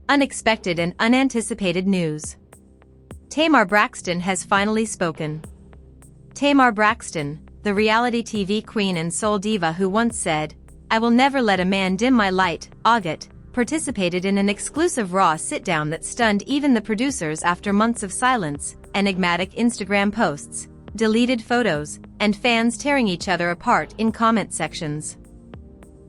Unexpected and unanticipated news. Tamar Braxton has finally spoken. Tamar Braxton, the reality TV queen and soul diva who once said, "I will never let a man dim my light," participated in an exclusive Raw sit-down that stunned even the producers after months of silence, enigmatic Instagram posts, deleted photos, and fans tearing each other apart in comment sections.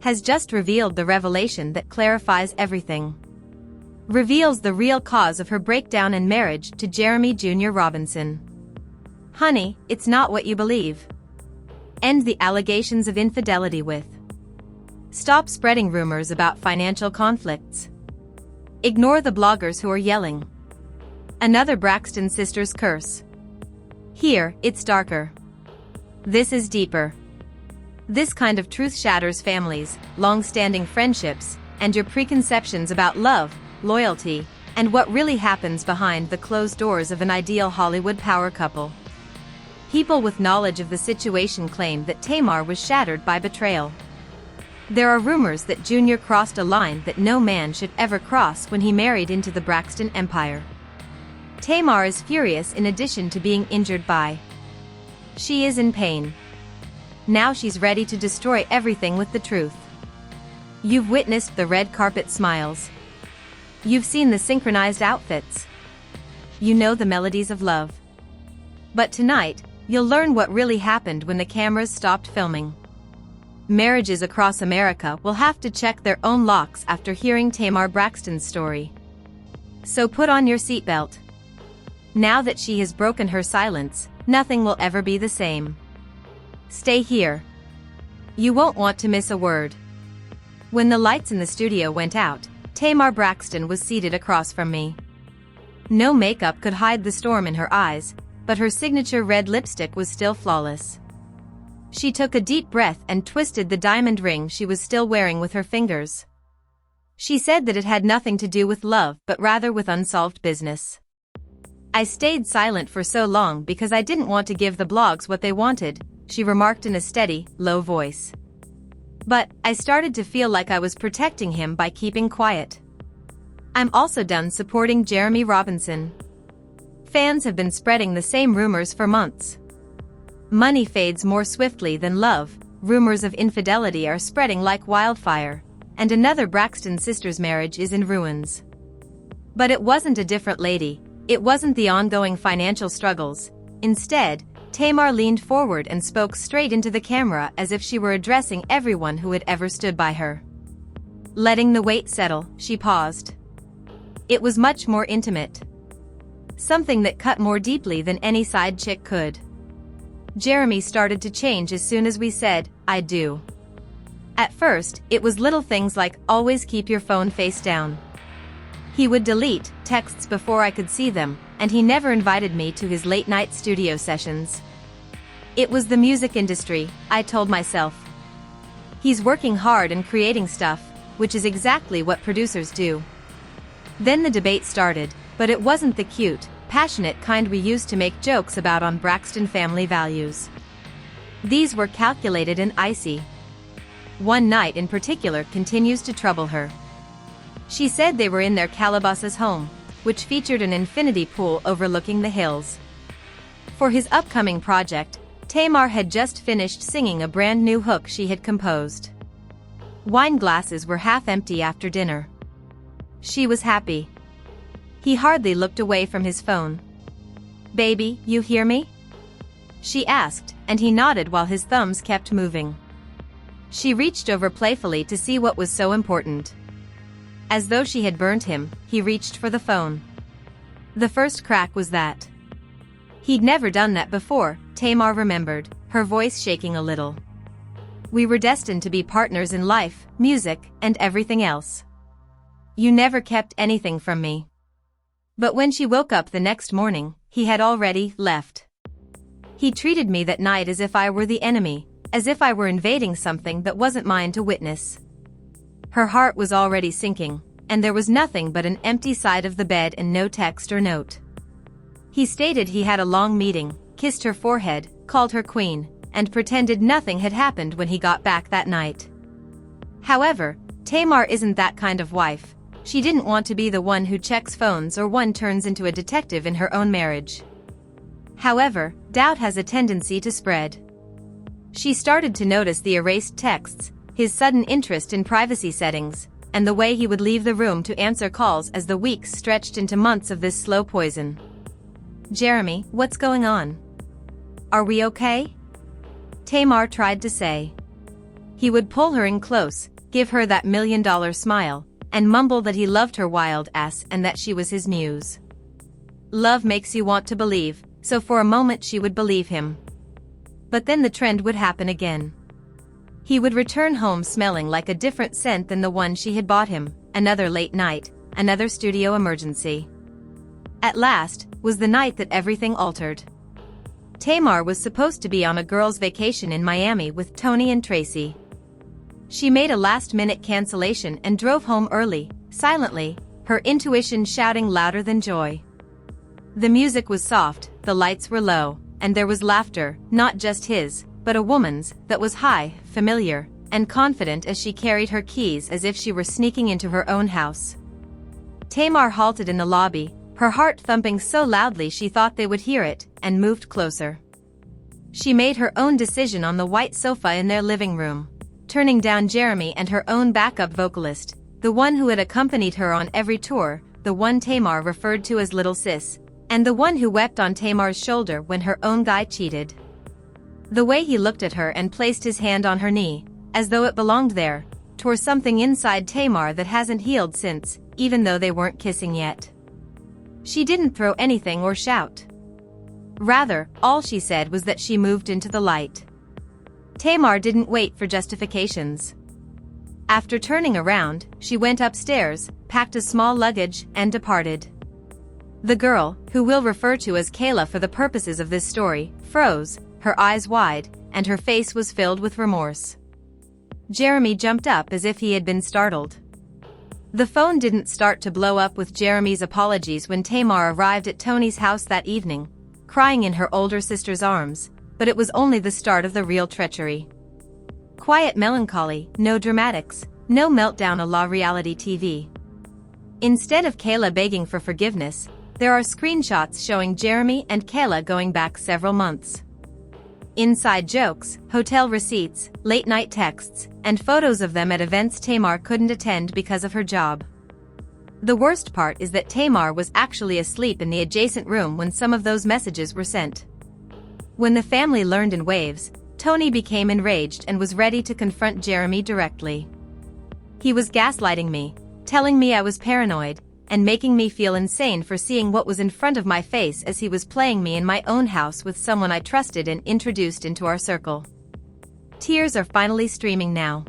Has just revealed the revelation that clarifies everything. Reveals the real cause of her breakdown and marriage to Jeremy Jr. Robinson. Honey, it's not what you believe. End the allegations of infidelity with. Stop spreading rumors about financial conflicts. Ignore the bloggers who are yelling. Another Braxton sisters curse. Here, it's darker. This is deeper. This kind of truth shatters families, long-standing friendships, and your preconceptions about love, loyalty, and what really happens behind the closed doors of an ideal Hollywood power couple. People with knowledge of the situation claim that Tamar was shattered by betrayal. There are rumors that Junior crossed a line that no man should ever cross when he married into the Braxton empire. Tamar is furious in addition to being injured by. She is in pain. Now she's ready to destroy everything with the truth. You've witnessed the red carpet smiles. You've seen the synchronized outfits. You know the melodies of love. But tonight, you'll learn what really happened when the cameras stopped filming. Marriages across America will have to check their own locks after hearing Tamar Braxton's story. So put on your seatbelt. Now that she has broken her silence, nothing will ever be the same. Stay here. You won't want to miss a word. When the lights in the studio went out, Tamar Braxton was seated across from me. No makeup could hide the storm in her eyes, but her signature red lipstick was still flawless. She took a deep breath and twisted the diamond ring she was still wearing with her fingers. She said that it had nothing to do with love but rather with unsolved business. I stayed silent for so long because I didn't want to give the blogs what they wanted, she remarked in a steady, low voice. But I started to feel like I was protecting him by keeping quiet. I'm also done supporting Jeremy Robinson. Fans have been spreading the same rumors for months. Money fades more swiftly than love, rumors of infidelity are spreading like wildfire, and another Braxton sisters' marriage is in ruins. But it wasn't a different lady, it wasn't the ongoing financial struggles. Instead, Tamar leaned forward and spoke straight into the camera as if she were addressing everyone who had ever stood by her. Letting the weight settle, she paused. It was much more intimate. Something that cut more deeply than any side chick could. Jeremy started to change as soon as we said, "I do." At first, it was little things like, always keep your phone face down. He would delete texts before I could see them, and he never invited me to his late-night studio sessions. It was the music industry, I told myself. He's working hard and creating stuff, which is exactly what producers do. Then the debate started, but it wasn't the cute, passionate kind we used to make jokes about on Braxton family values. These were calculated and icy. One night in particular continues to trouble her. She said they were in their Calabasas home, which featured an infinity pool overlooking the hills. For his upcoming project, Tamar had just finished singing a brand new hook she had composed. Wine glasses were half empty after dinner. She was happy. He hardly looked away from his phone. "Baby, you hear me?" she asked, and he nodded while his thumbs kept moving. She reached over playfully to see what was so important. As though she had burnt him, he reached for the phone. The first crack was that. He'd never done that before, Tamar remembered, her voice shaking a little. We were destined to be partners in life, music, and everything else. You never kept anything from me. But when she woke up the next morning, he had already left. He treated me that night as if I were the enemy, as if I were invading something that wasn't mine to witness. Her heart was already sinking, and there was nothing but an empty side of the bed and no text or note. He stated he had a long meeting, kissed her forehead, called her queen, and pretended nothing had happened when he got back that night. However, Tamar isn't that kind of wife. She didn't want to be the one who checks phones or one turns into a detective in her own marriage. However, doubt has a tendency to spread. She started to notice the erased texts, his sudden interest in privacy settings, and the way he would leave the room to answer calls as the weeks stretched into months of this slow poison. "Jeremy, what's going on? Are we okay?" Tamar tried to say. He would pull her in close, give her that $1,000,000 smile, and mumble that he loved her wild ass and that she was his muse. Love makes you want to believe, so for a moment she would believe him. But then the trend would happen again. He would return home smelling like a different scent than the one she had bought him, another late night, another studio emergency. At last, was the night that everything altered. Tamar was supposed to be on a girls' vacation in Miami with Tony and Tracy. She made a last-minute cancellation and drove home early, silently, her intuition shouting louder than joy. The music was soft, the lights were low, and there was laughter, not just his, but a woman's, that was high, familiar, and confident as she carried her keys as if she were sneaking into her own house. Tamar halted in the lobby, her heart thumping so loudly she thought they would hear it, and moved closer. She made her own decision on the white sofa in their living room, turning down Jeremy and her own backup vocalist, the one who had accompanied her on every tour, the one Tamar referred to as Little Sis, and the one who wept on Tamar's shoulder when her own guy cheated. The way he looked at her and placed his hand on her knee, as though it belonged there, tore something inside Tamar that hasn't healed since, even though they weren't kissing yet. She didn't throw anything or shout. Rather, all she said was that she moved into the light. Tamar didn't wait for justifications. After turning around, she went upstairs, packed a small luggage, and departed. The girl, who we'll refer to as Kayla for the purposes of this story, froze, her eyes wide, and her face was filled with remorse. Jeremy jumped up as if he had been startled. The phone didn't start to blow up with Jeremy's apologies when Tamar arrived at Tony's house that evening, crying in her older sister's arms, but it was only the start of the real treachery. Quiet melancholy, no dramatics, no meltdown a la reality TV. Instead of Kayla begging for forgiveness, there are screenshots showing Jeremy and Kayla going back several months. Inside jokes, hotel receipts, late-night texts, and photos of them at events Tamar couldn't attend because of her job. The worst part is that Tamar was actually asleep in the adjacent room when some of those messages were sent. When the family learned in waves, Tony became enraged and was ready to confront Jeremy directly. He was gaslighting me, telling me I was paranoid, and making me feel insane for seeing what was in front of my face as he was playing me in my own house with someone I trusted and introduced into our circle. Tears are finally streaming now.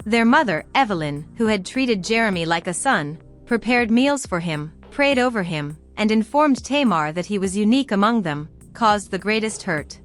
Their mother, Evelyn, who had treated Jeremy like a son, prepared meals for him, prayed over him, and informed Tamar that he was unique among them, caused the greatest hurt.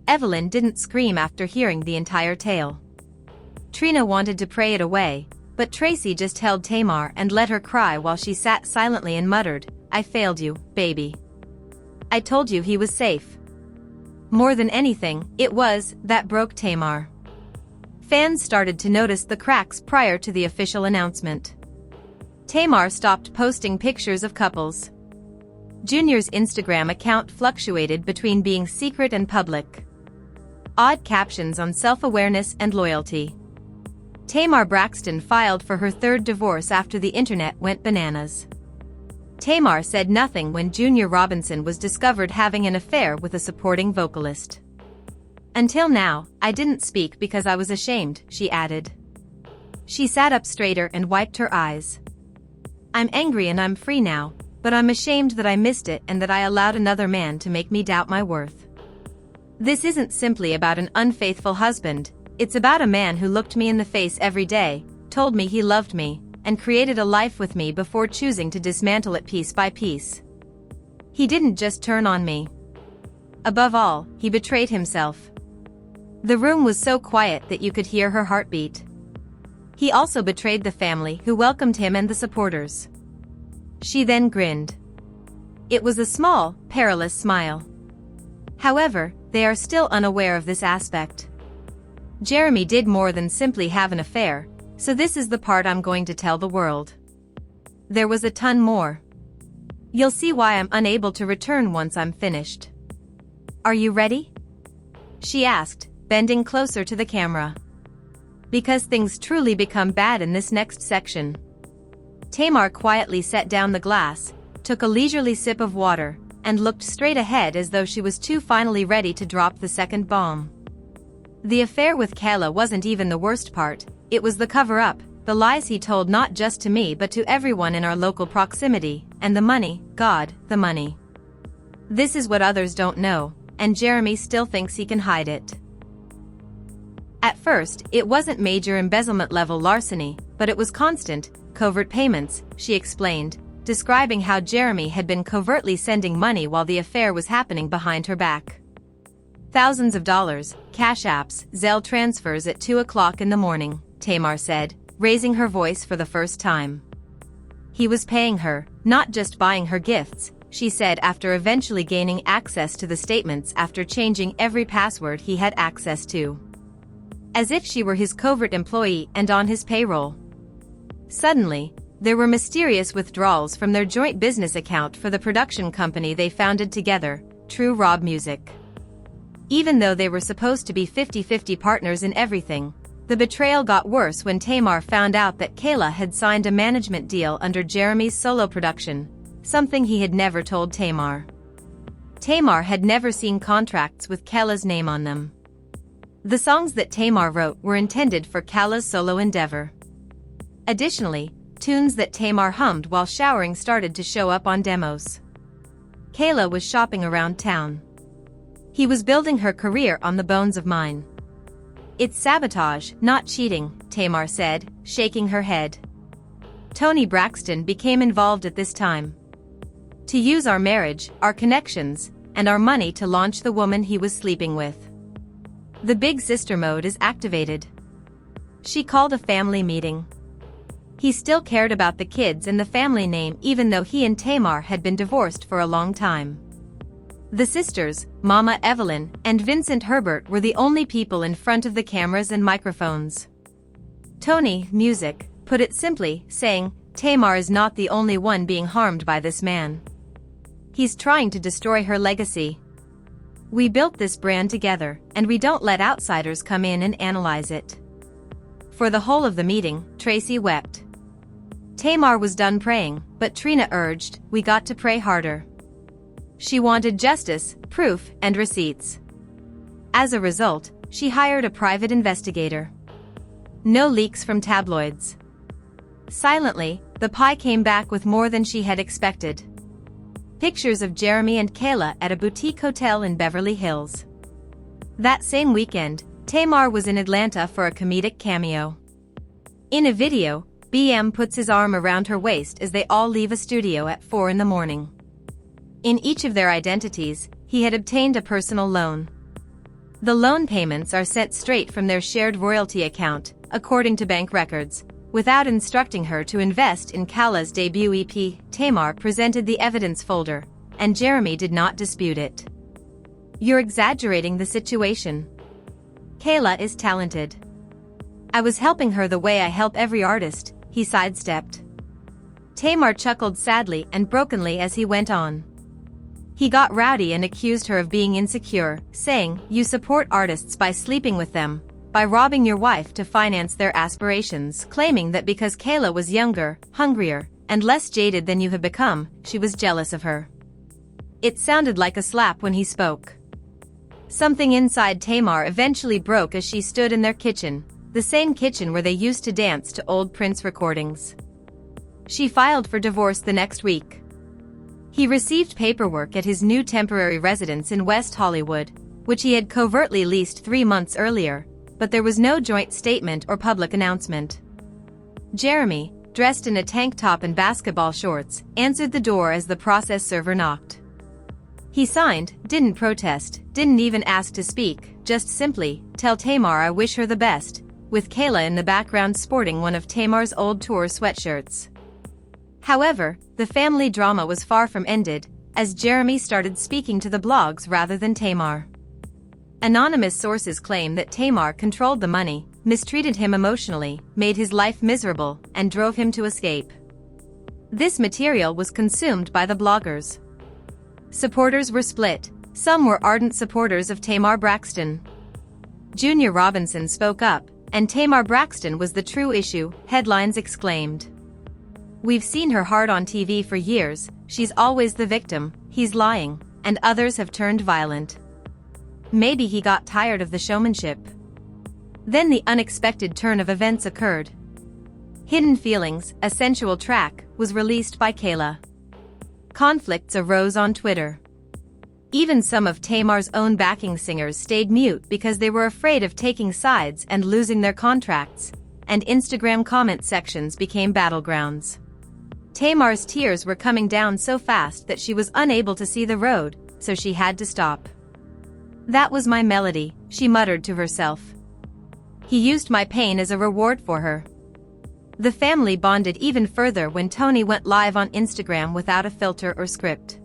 Evelyn didn't scream after hearing the entire tale. Trina wanted to pray it away, but Tracy just held Tamar and let her cry while she sat silently and muttered, "I failed you, baby. I told you he was safe." More than anything, it was that broke Tamar. Fans started to notice the cracks prior to the official announcement. Tamar stopped posting pictures of couples. Junior's Instagram account fluctuated between being secret and public. Odd captions on self-awareness and loyalty. Tamar Braxton filed for her third divorce after the internet went bananas. Tamar said nothing when Junior Robinson was discovered having an affair with a supporting vocalist. "Until now, I didn't speak because I was ashamed," she added. She sat up straighter and wiped her eyes. "I'm angry and I'm free now, but I'm ashamed that I missed it and that I allowed another man to make me doubt my worth. This isn't simply about an unfaithful husband. It's about a man who looked me in the face every day, told me he loved me, and created a life with me before choosing to dismantle it piece by piece. He didn't just turn on me. Above all, he betrayed himself." The room was so quiet that you could hear her heartbeat. He also betrayed the family who welcomed him and the supporters. She then grinned. It was a small, perilous smile. However, they are still unaware of this aspect. Jeremy did more than simply have an affair, so this is the part I'm going to tell the world. There was a ton more. You'll see why I'm unable to return once I'm finished. Are you ready? She asked, bending closer to the camera. Because things truly become bad in this next section. Tamar quietly set down the glass, took a leisurely sip of water, and looked straight ahead as though she was finally ready to drop the second bomb. The affair with Kayla wasn't even the worst part, it was the cover-up, the lies he told not just to me but to everyone in our local proximity, and the money, God, the money. This is what others don't know, and Jeremy still thinks he can hide it. At first, it wasn't major embezzlement-level larceny, but it was constant, covert payments, she explained, describing how Jeremy had been covertly sending money while the affair was happening behind her back. Thousands of dollars, cash apps, Zelle transfers at 2 o'clock in the morning, Tamar said, raising her voice for the first time. He was paying her, not just buying her gifts, she said after eventually gaining access to the statements after changing every password he had access to. As if she were his covert employee and on his payroll. Suddenly, there were mysterious withdrawals from their joint business account for the production company they founded together, True Rob Music. Even though they were supposed to be 50-50 partners in everything, the betrayal got worse when Tamar found out that Kayla had signed a management deal under Jeremy's solo production, something he had never told Tamar. Tamar had never seen contracts with Kayla's name on them. The songs that Tamar wrote were intended for Kayla's solo endeavor. Additionally, tunes that Tamar hummed while showering started to show up on demos. Kayla was shopping around town. He was building her career on the bones of mine. It's sabotage, not cheating, Tamar said, shaking her head. Tony Braxton became involved at this time. To use our marriage, our connections, and our money to launch the woman he was sleeping with. The big sister mode is activated. She called a family meeting. He still cared about the kids and the family name even though he and Tamar had been divorced for a long time. The sisters, Mama Evelyn and Vincent Herbert, were the only people in front of the cameras and microphones. Tony, music, put it simply, saying, Tamar is not the only one being harmed by this man. He's trying to destroy her legacy. We built this brand together, and we don't let outsiders come in and analyze it. For the whole of the meeting, Tracy wept. Tamar was done praying, but Trina urged, we got to pray harder. She wanted justice, proof, and receipts. As a result, she hired a private investigator. No leaks from tabloids. Silently, the pie came back with more than she had expected. Pictures of Jeremy and Kayla at a boutique hotel in Beverly Hills. That same weekend, Tamar was in Atlanta for a comedic cameo. In a video, BM puts his arm around her waist as they all leave a studio at 4 in the morning. In each of their identities, he had obtained a personal loan. The loan payments are sent straight from their shared royalty account, according to bank records. Without instructing her to invest in Kayla's debut EP, Tamar presented the evidence folder, and Jeremy did not dispute it. You're exaggerating the situation. Kayla is talented. I was helping her the way I help every artist, he sidestepped. Tamar chuckled sadly and brokenly as he went on. He got rowdy and accused her of being insecure, saying, you support artists by sleeping with them, by robbing your wife to finance their aspirations, claiming that because Kayla was younger, hungrier, and less jaded than you have become, she was jealous of her. It sounded like a slap when he spoke. Something inside Tamar eventually broke as she stood in their kitchen, the same kitchen where they used to dance to old Prince recordings. She filed for divorce the next week. He received paperwork at his new temporary residence in West Hollywood, which he had covertly leased 3 months earlier, but there was no joint statement or public announcement. Jeremy, dressed in a tank top and basketball shorts, answered the door as the process server knocked. He signed, didn't protest, didn't even ask to speak, just simply, tell Tamar I wish her the best, with Kayla in the background sporting one of Tamar's old tour sweatshirts. However, the family drama was far from ended, as Jeremy started speaking to the blogs rather than Tamar. Anonymous sources claim that Tamar controlled the money, mistreated him emotionally, made his life miserable, and drove him to escape. This material was consumed by the bloggers. Supporters were split. Some were ardent supporters of Tamar Braxton. Junior Robinson spoke up, and Tamar Braxton was the true issue, headlines exclaimed. We've seen her hard on TV for years, she's always the victim, he's lying, and others have turned violent. Maybe he got tired of the showmanship. Then the unexpected turn of events occurred. Hidden Feelings, a sensual track, was released by Kayla. Conflicts arose on Twitter. Even some of Tamar's own backing singers stayed mute because they were afraid of taking sides and losing their contracts, and Instagram comment sections became battlegrounds. Tamar's tears were coming down so fast that she was unable to see the road, so she had to stop. That was my melody, she muttered to herself. He used my pain as a reward for her. The family bonded even further when Tony went live on Instagram without a filter or script.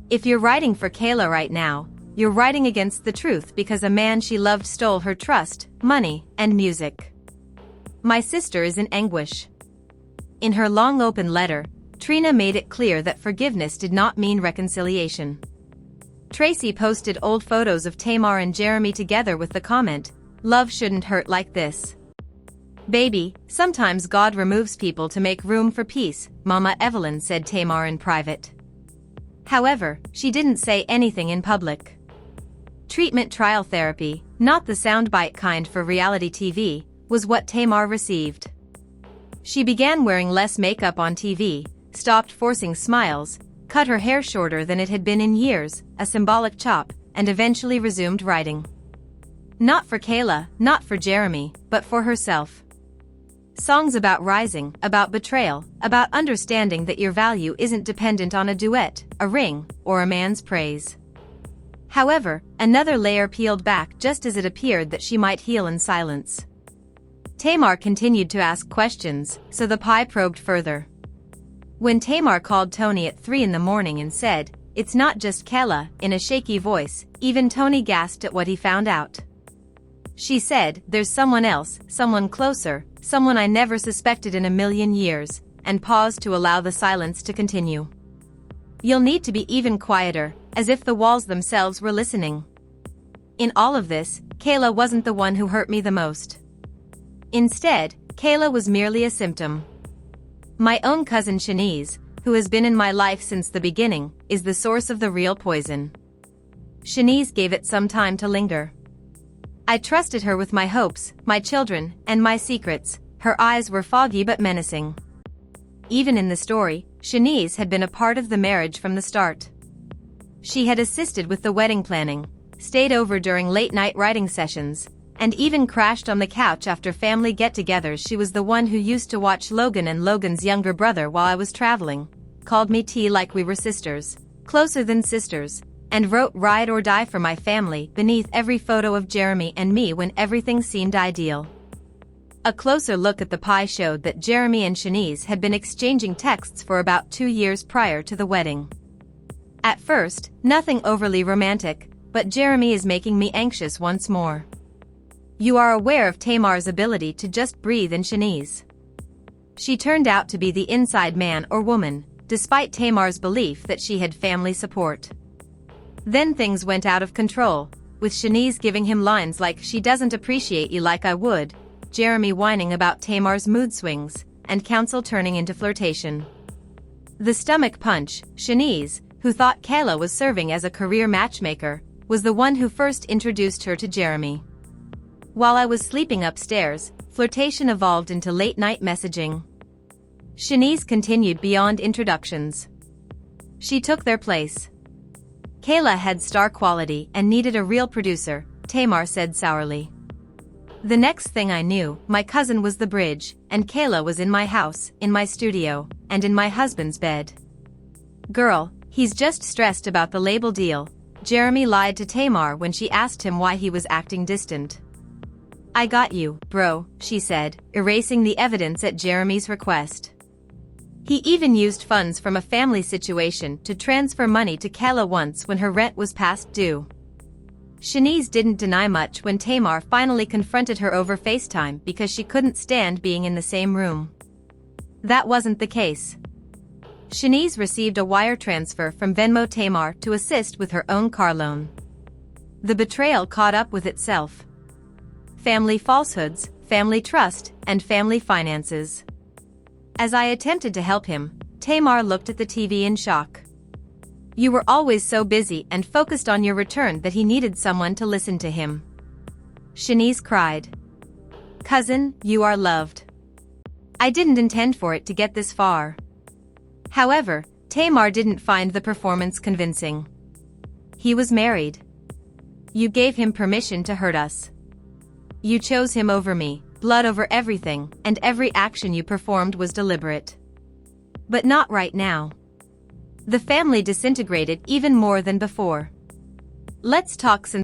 If you're writing for Kayla right now, you're writing against the truth because a man she loved stole her trust, money, and music. My sister is in anguish. In her long open letter, Trina made it clear that forgiveness did not mean reconciliation. Tracy posted old photos of Tamar and Jeremy together with the comment, "Love shouldn't hurt like this." Baby, sometimes God removes people to make room for peace, Mama Evelyn said Tamar in private. However, she didn't say anything in public. Treatment trial therapy, not the soundbite kind for reality TV, was what Tamar received. She began wearing less makeup on TV, stopped forcing smiles, cut her hair shorter than it had been in years, a symbolic chop, and eventually resumed writing. Not for Kayla, not for Jeremy, but for herself. Songs about rising, about betrayal, about understanding that your value isn't dependent on a duet, a ring, or a man's praise. However, another layer peeled back just as it appeared that she might heal in silence. Tamar continued to ask questions, so the pie probed further. When Tamar called Tony at 3 a.m. and said, "It's not just Kayla," in a shaky voice, even Tony gasped at what he found out. She said, "There's someone else, someone closer, someone I never suspected in a million years," and paused to allow the silence to continue. "You'll need to be even quieter," as if the walls themselves were listening. In all of this, Kayla wasn't the one who hurt me the most. Instead, Kayla was merely a symptom. My own cousin Shanice, who has been in my life since the beginning, is the source of the real poison. Shanice gave it some time to linger. I trusted her with my hopes, my children, and my secrets. Her eyes were foggy but menacing. Even in the story, Shanice had been a part of the marriage from the start. She had assisted with the wedding planning, stayed over during late-night writing sessions, and even crashed on the couch after family get-togethers. She was the one who used to watch Logan and Logan's younger brother while I was traveling, called me T like we were sisters, closer than sisters, and wrote "Ride or Die" for my family beneath every photo of Jeremy and me when everything seemed ideal. A closer look at the pie showed that Jeremy and Shanice had been exchanging texts for about 2 years prior to the wedding. At first, nothing overly romantic, but Jeremy is making me anxious once more. You are aware of Tamar's ability to just breathe in Shanice. She turned out to be the inside man or woman, despite Tamar's belief that she had family support. Then things went out of control, with Shanice giving him lines like "she doesn't appreciate you like I would," Jeremy whining about Tamar's mood swings, and counsel turning into flirtation. The stomach punch, Shanice, who thought Kayla was serving as a career matchmaker, was the one who first introduced her to Jeremy. While I was sleeping upstairs, flirtation evolved into late-night messaging. Shanice continued beyond introductions. She took their place. Kayla had star quality and needed a real producer, Tamar said sourly. The next thing I knew, my cousin was the bridge, and Kayla was in my house, in my studio, and in my husband's bed. "Girl, he's just stressed about the label deal," Jeremy lied to Tamar when she asked him why he was acting distant. "I got you, bro," she said, erasing the evidence at Jeremy's request. He even used funds from a family situation to transfer money to Kayla once when her rent was past due. Shanice didn't deny much when Tamar finally confronted her over FaceTime because she couldn't stand being in the same room. That wasn't the case. Shanice received a wire transfer from Venmo Tamar to assist with her own car loan. The betrayal caught up with itself. Family falsehoods, family trust, and family finances. As I attempted to help him, Tamar looked at the TV in shock. You were always so busy and focused on your return that he needed someone to listen to him. Shanice cried. Cousin, you are loved. I didn't intend for it to get this far. However, Tamar didn't find the performance convincing. He was married. You gave him permission to hurt us. You chose him over me, blood over everything, and every action you performed was deliberate. But not right now. The family disintegrated even more than before. Let's talk sincerely.